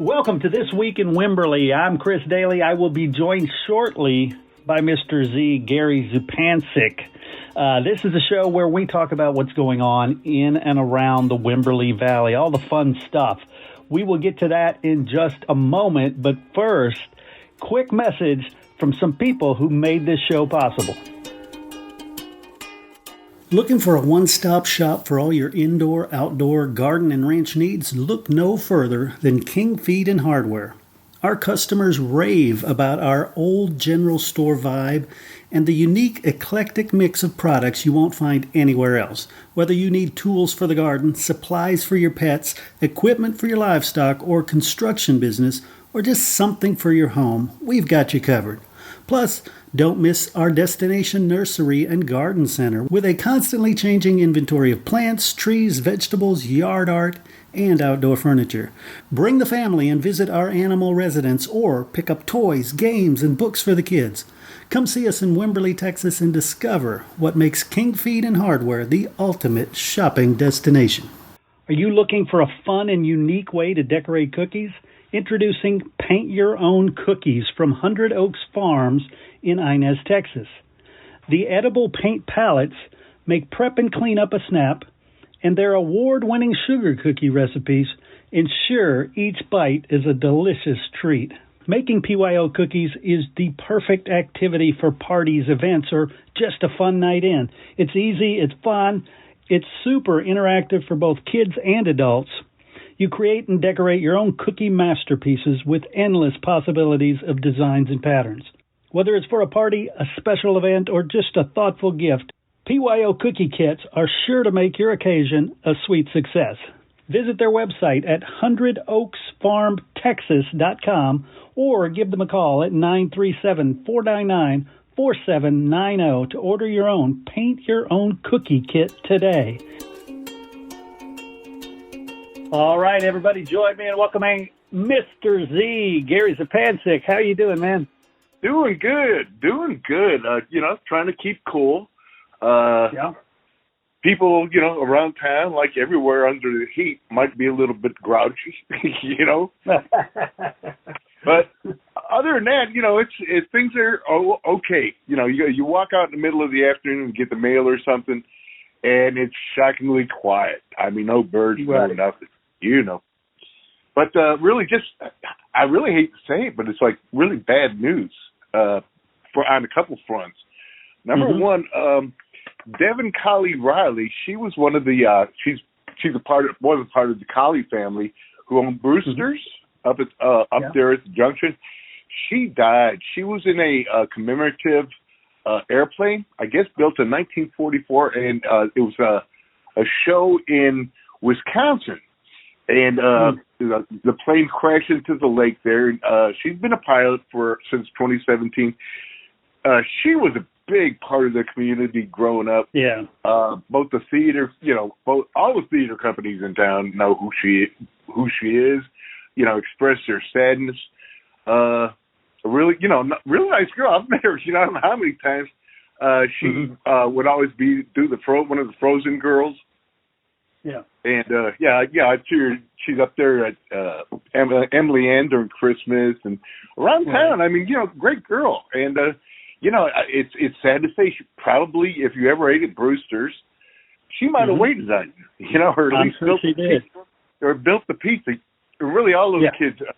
Welcome to This Week in Wimberley. I'm Chris Doelle. I will be joined shortly by Mr. Z, Gary Zupancic. This is a show where we talk about what's going on in and around the Wimberley Valley, all the fun stuff. We will get to that in just a moment, but first, quick message from some people who made this show possible. Looking for a one-stop shop for all your indoor, outdoor, garden, and ranch needs? Look no further than King Feed and Hardware. Our customers rave about our old general store vibe and the unique, eclectic mix of products you won't find anywhere else. Whether you need tools for the garden, supplies for your pets, equipment for your livestock or construction business, or just something for your home, we've got you covered. Plus, don't miss our destination nursery and garden center with a constantly changing inventory of plants, trees, vegetables, yard art, and outdoor furniture. Bring the family and visit our animal residence or pick up toys, games, and books for the kids. Come see us in Wimberley, Texas and discover what makes King Feed and Hardware the ultimate shopping destination. Are you looking for a fun and unique way to decorate cookies? Introducing Paint Your Own Cookies from 100 Oaks Farms in Inez, Texas. The edible paint palettes make prep and clean up a snap, and their award-winning sugar cookie recipes ensure each bite is a delicious treat. Making PYO cookies is the perfect activity for parties, events, or just a fun night in. It's easy, it's fun, it's super interactive for both kids and adults. You create and decorate your own cookie masterpieces with endless possibilities of designs and patterns. Whether it's for a party, a special event, or just a thoughtful gift, PYO cookie kits are sure to make your occasion a sweet success. Visit their website at 100oaksfarmtexas.com or give them a call at 937-499-4790 to order your own Paint Your Own Cookie Kit today. All right, everybody, join me in welcoming Mr. Z, Gary Zupancic. How you doing, man? Doing good. Trying to keep cool. Yeah. People, around town, like everywhere under the heat, might be a little bit grouchy, But other than that, it's things are okay. You walk out in the middle of the afternoon and get the mail or something, and it's shockingly quiet. I mean, no birds, no nothing, But really, I really hate to say it, but it's like really bad news on a couple fronts. Number one, Devin Collie Riley. She was one of the she's was a part of the Collie family who owned Brewster's up there at the junction. She died. She was in a commemorative airplane, I guess, built in 1944, and it was a show in Wisconsin. And the plane crashed into the lake there. She's been a pilot since 2017. She was a big part of the community growing up. Yeah. Both the theater, all the theater companies in town know who she is. Express their sadness. Really nice girl. I've met her. I don't know how many times. She would always do one of the Frozen girls. Yeah. And I see her. She's up there at Emily Ann during Christmas and around town. I mean, great girl. And it's sad to say she probably, if you ever ate at Brewster's, she might have waited on you. Or at least built she did. Or built the pizza. Really, all those kids are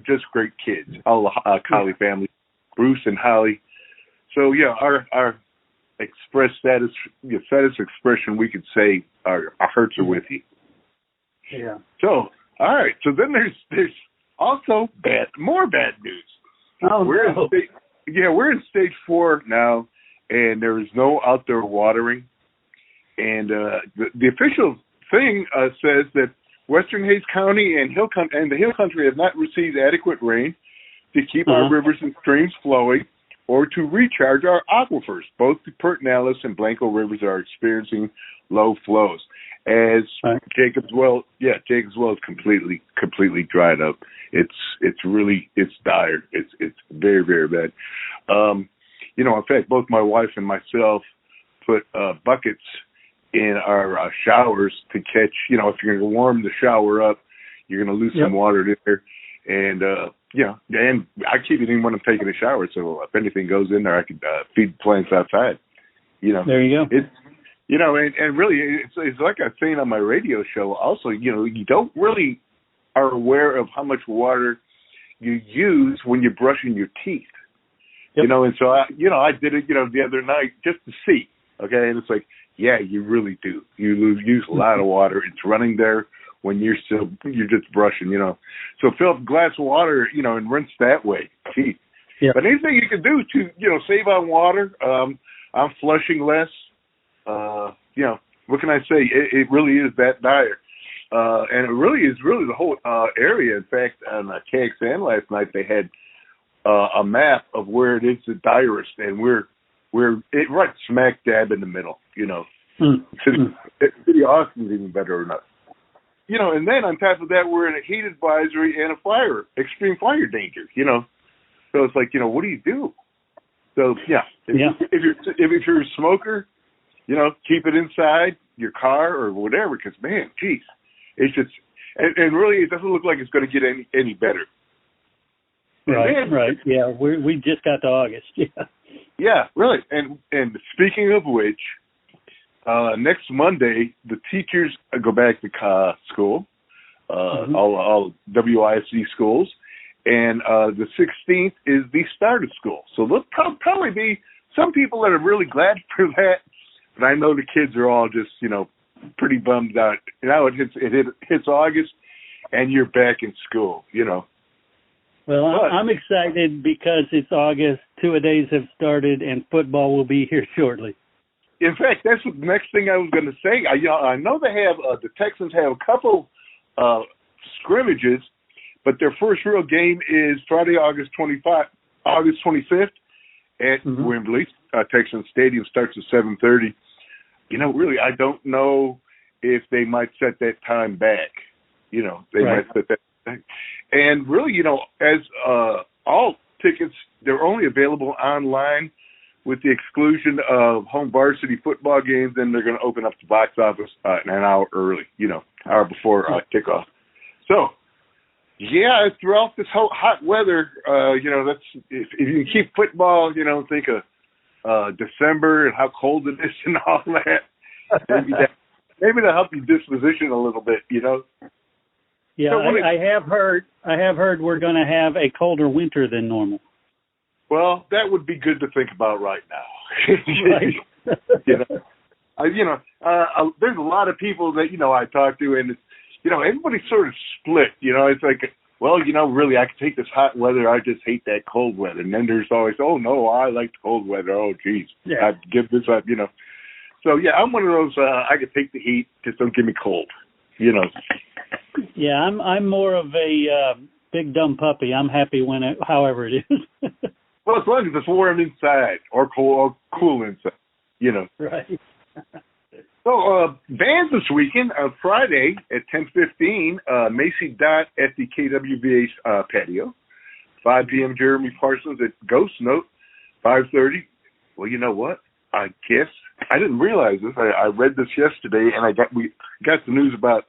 just great kids. All the Collie family, Bruce and Holly. So our express status expression, we could say our hearts are with you. Yeah. So, all right. So then there's also more bad news. Oh, we're in stage 4 now, and there is no outdoor watering. And the official thing says that Western Hays County and the Hill Country have not received adequate rain to keep our rivers and streams flowing or to recharge our aquifers. Both the Pertinalis and Blanco rivers are experiencing low flows. As Jacob's Well is completely dried up. It's dire. It's very, very bad. In fact, both my wife and myself put buckets in our showers to catch, if you're going to warm the shower up, you're going to lose some water there. And, and I keep it in when I'm taking a shower. So if anything goes in there, I can feed the plants outside. There you go. It's, and really, it's like I was saying on my radio show. Also, you don't really are aware of how much water you use when you're brushing your teeth. Yep. And so I did it, the other night just to see. Okay, and it's like, yeah, you really do. You use a lot of water. It's running there when you're just brushing. So fill up a glass of water, and rinse that way. Gee. Yep. But anything you can do to save on water. I'm flushing less. What can I say? It really is that dire. And it really is the whole area. In fact, on KXN last night, they had a map of where it is the direst, and we're right smack dab in the middle. City Austin's even better enough. And then on top of that, we're in a heat advisory and a extreme fire danger. So it's like, what do you do? So if you're a smoker, keep it inside your car or whatever, because man, geez, it's just and really it doesn't look like it's going to get any better. Right. Yeah, we just got to August. Yeah. Yeah, really. And speaking of which, next Monday the teachers go back to school, all WISD schools, and the 16th is the start of school. So there'll probably be some people that are really glad for that, but I know the kids are all just pretty bummed out. It hits August, and you're back in school. Well, I'm excited because it's August. 2-a-days have started, and football will be here shortly. In fact, that's the next thing I was going to say. I know they have the Texans have a couple scrimmages, but their first real game is Friday, August 25th at Wimberley. Texans Stadium starts at 7:30. Really, I don't know if they might set that time back. Might set that back. And really, as all tickets, they're only available online with the exclusion of home varsity football games. Then they're going to open up the box office an hour early, hour before kickoff. So, yeah, throughout this whole hot weather, that's if you can keep football, think of December and how cold it is and all that. Maybe that'll help your disposition a little bit, Yeah, so I have heard we're going to have a colder winter than normal. Well, that would be good to think about right now. Right. There's a lot of people that I talk to, and everybody's sort of split. It's like, well, really, I can take this hot weather. I just hate that cold weather. And then there's always, oh no, I like the cold weather. Oh, geez, I'd give this up. So yeah, I'm one of those. I can take the heat, just don't give me cold. Yeah, I'm more of a big dumb puppy. I'm happy however it is. Well, as long as it's warm inside or cool inside, Right. So, bands this weekend, Friday at 10:15, Macy Dot at the KWVA patio. 5 p.m. Jeremy Parsons at Ghost Note. 5:30. Well, you know what? I guess I didn't realize this. I read this yesterday, and we got the news about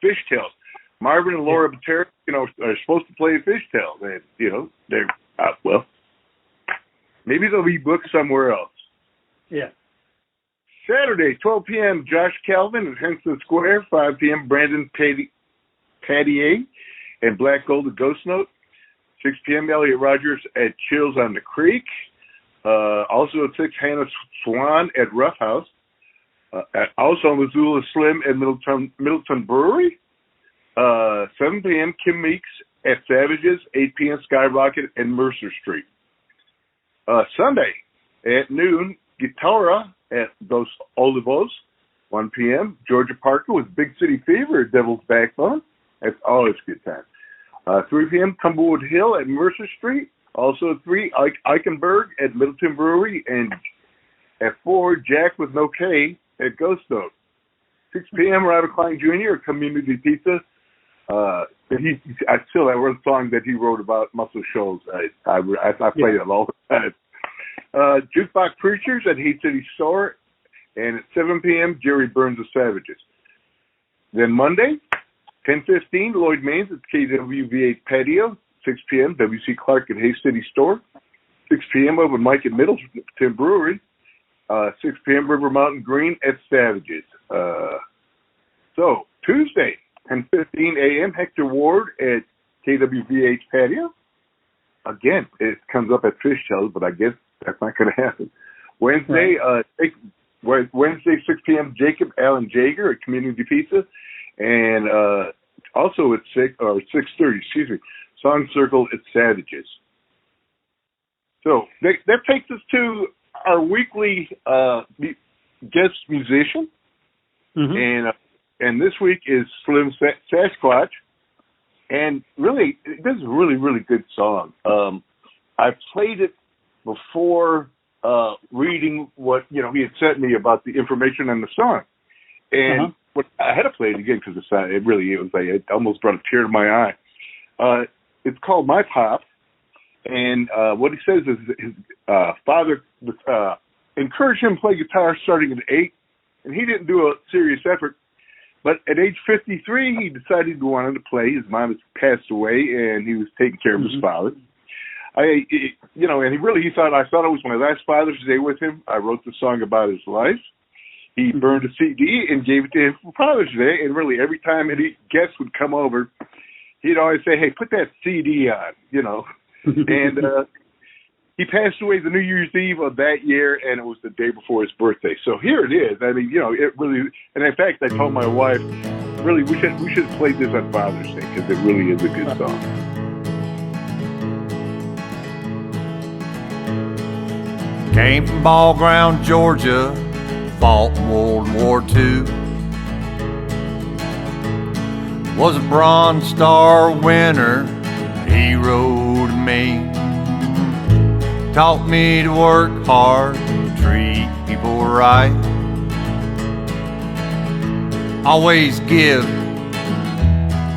Fishtails. Marvin and Laura Butera, are supposed to play Fishtails, and they're well. Maybe they'll be booked somewhere else. Yeah. Saturday, 12 p.m., Josh Calvin at Henson Square. 5 p.m., Brandon Pattier and Black Gold at Ghost Note. 6 p.m., Elliot Rogers at Chills on the Creek. Also at 6, Hannah Swan at Rough House. Also Missoula Slim at Middleton Brewery. 7 p.m., Kim Meeks at Savages. 8 p.m., Skyrocket and Mercer Street. Sunday at noon, Guitarra at Dos Olivos. 1 p.m., Georgia Parker with Big City Fever at Devil's Backbone. That's always a good time. 3 p.m., Tumblewood Hill at Mercer Street. Also at 3, Eichenberg at Middleton Brewery. And at 4, Jack with No K at Ghost Note. 6 p.m., Robert Klein Jr. at Community Pizza. I still have a song that he wrote about Muscle Shoals. I play it all the time. Jukebox Preachers at Hate City Store. And at 7 p.m., Jerry Burns of Savages. Then Monday, 10:15, Lloyd Maines at KWV8 Patio. 6 p.m., W.C. Clark at Hay City Store. 6 p.m. over Mike at Middleton Brewery. 6 p.m. River Mountain Green at Savages. So, Tuesday, 10:15 a.m., Hector Ward at KWVH Patio. Again, it comes up at Fish Shells, but I guess that's not going to happen. Wednesday, Wednesday, 6 p.m., Jacob Allen Jager at Community Pizza. And also at 6:30, Song Circle at Savages. So that takes us to our weekly guest musician. Mm-hmm. And this week is Slim Sasquatch. And really, this is a really, really good song. I played it before reading what, he had sent me about the information on the song. And I had to play it again because it almost brought a tear to my eye. It's called My Pop. And what he says is his father encouraged him to play guitar starting at 8. And he didn't do a serious effort. But at age 53, he decided he wanted to play. His mom had passed away, and he was taking care of his father. And he thought, I thought it was my last Father's Day with him. I wrote the song about his life. He burned a CD and gave it to him for Father's Day. And really, every time any guest would come over, he'd always say, hey, put that CD on, And he passed away the New Year's Eve of that year, and it was the day before his birthday. So here it is. I mean, it really, and in fact, I told my wife, really, we should have played this on Father's Day because it really is a good song. Came from Ball Ground, Georgia, fought in World War II. Was a Bronze Star winner, hero to me. Taught me to work hard, treat people right. Always give,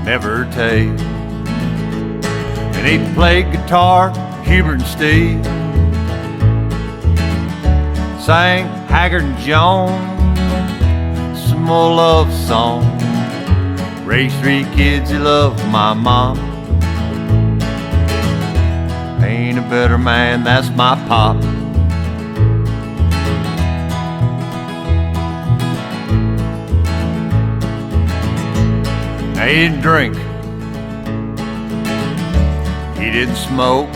never take. And he played guitar, Hubert and Steve. Sang Haggard and Jones, some old love song. Raised 3 kids, he loved my mom. Ain't a better man, that's my pop. Now, he didn't drink, he didn't smoke,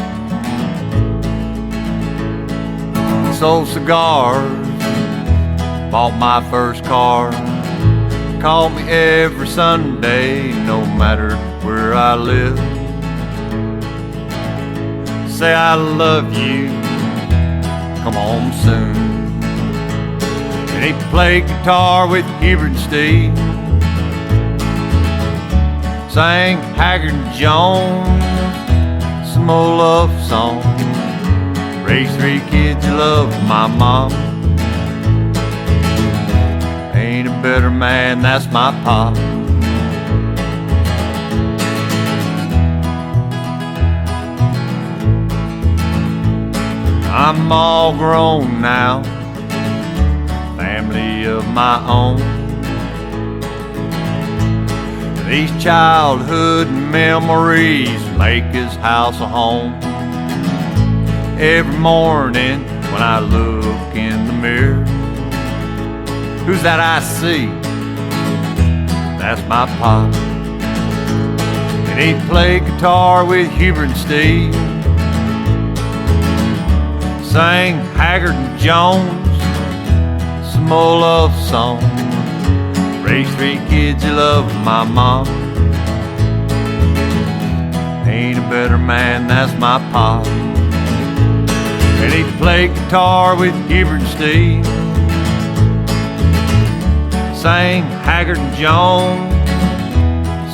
he sold cigars, bought my first car. Called me every Sunday, no matter where I live. Say I love you, come home soon. And he played guitar with Hubert and Steve. Sang Haggard and Jones, some old love song. Raised 3 kids, he loved my mom. Ain't a better man, that's my pop. I'm all grown now, family of my own. These childhood memories make his house a home. Every morning when I look in the mirror, who's that I see? That's my pop. And he played guitar with Hubert and Steve. Sang Haggard and Jones, some old love song. Raised 3 kids, he loved my mom. Ain't a better man, that's my pop. And he played guitar with Hubert and Steve. Sang Haggard and Jones,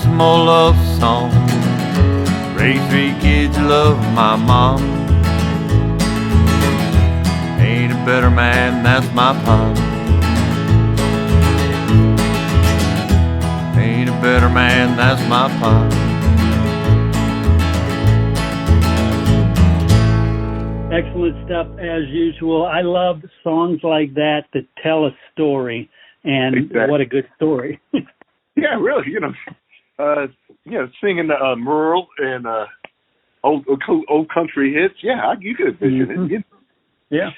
some old love song. Raised 3 kids, he loved my mom. Ain't a better man, that's my pop. Ain't a better man, that's my pop. Excellent stuff as usual. I love songs like that that tell a story, and exactly. What a good story. Yeah, really. Singing Merle and old country hits. Yeah, you could envision it. Yeah.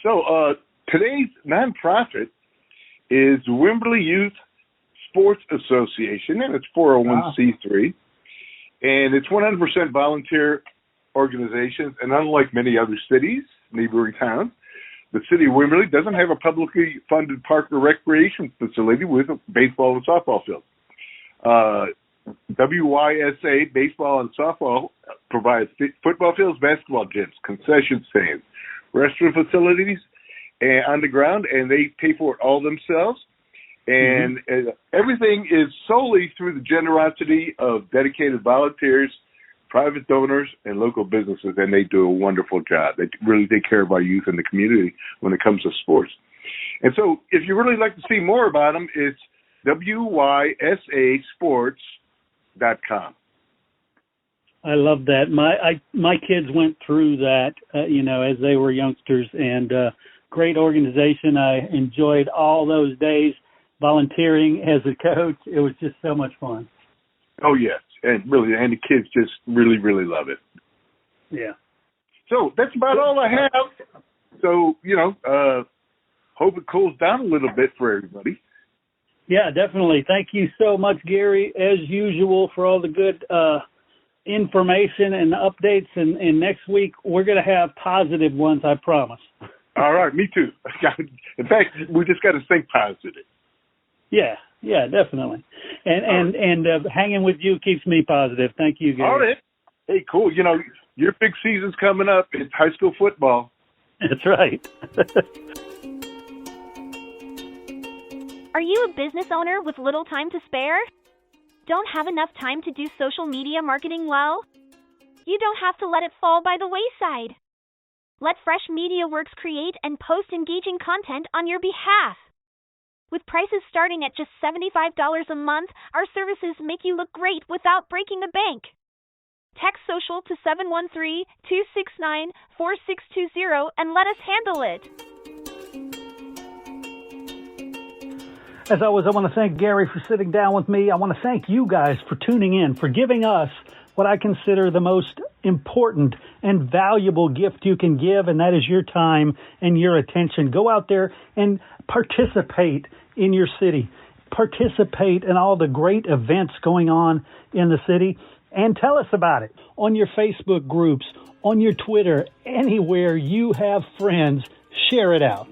So today's nonprofit is Wimberley Youth Sports Association, and it's 401c3, and it's 100% volunteer organizations. And unlike many other cities, neighboring towns, the city of Wimberley doesn't have a publicly funded park or recreation facility with a baseball and softball field. WYSA baseball and softball provides football fields, basketball gyms, concession stands, restroom facilities, and on the ground, and they pay for it all themselves. And everything is solely through the generosity of dedicated volunteers, private donors, and local businesses, and they do a wonderful job. They really take care of our youth and the community when it comes to sports. And so if you really like to see more about them, it's WYSAsports.com. I love that. My kids went through that, as they were youngsters, and great organization. I enjoyed all those days volunteering as a coach. It was just so much fun. Oh, yes. And the kids just really, really love it. Yeah. So that's about all I have. So, hope it cools down a little bit for everybody. Yeah, definitely. Thank you so much, Gary, as usual, for all the good information and updates. And next week, we're going to have positive ones, I promise. All right, me too. In fact, we just got to think positive. Yeah, definitely. And hanging with you keeps me positive. Thank you, Gary. All right. Hey, cool. Your big season's coming up. It's high school football. That's right. Are you a business owner with little time to spare? Don't have enough time to do social media marketing well? You don't have to let it fall by the wayside. Let Fresh MediaWorks create and post engaging content on your behalf. With prices starting at just $75 a month, our services make you look great without breaking the bank. Text social to 713-269-4620 and let us handle it. As always, I want to thank Gary for sitting down with me. I want to thank you guys for tuning in, for giving us what I consider the most important and valuable gift you can give, and that is your time and your attention. Go out there and participate in your city. Participate in all the great events going on in the city, and tell us about it on your Facebook groups, on your Twitter, anywhere you have friends. Share it out.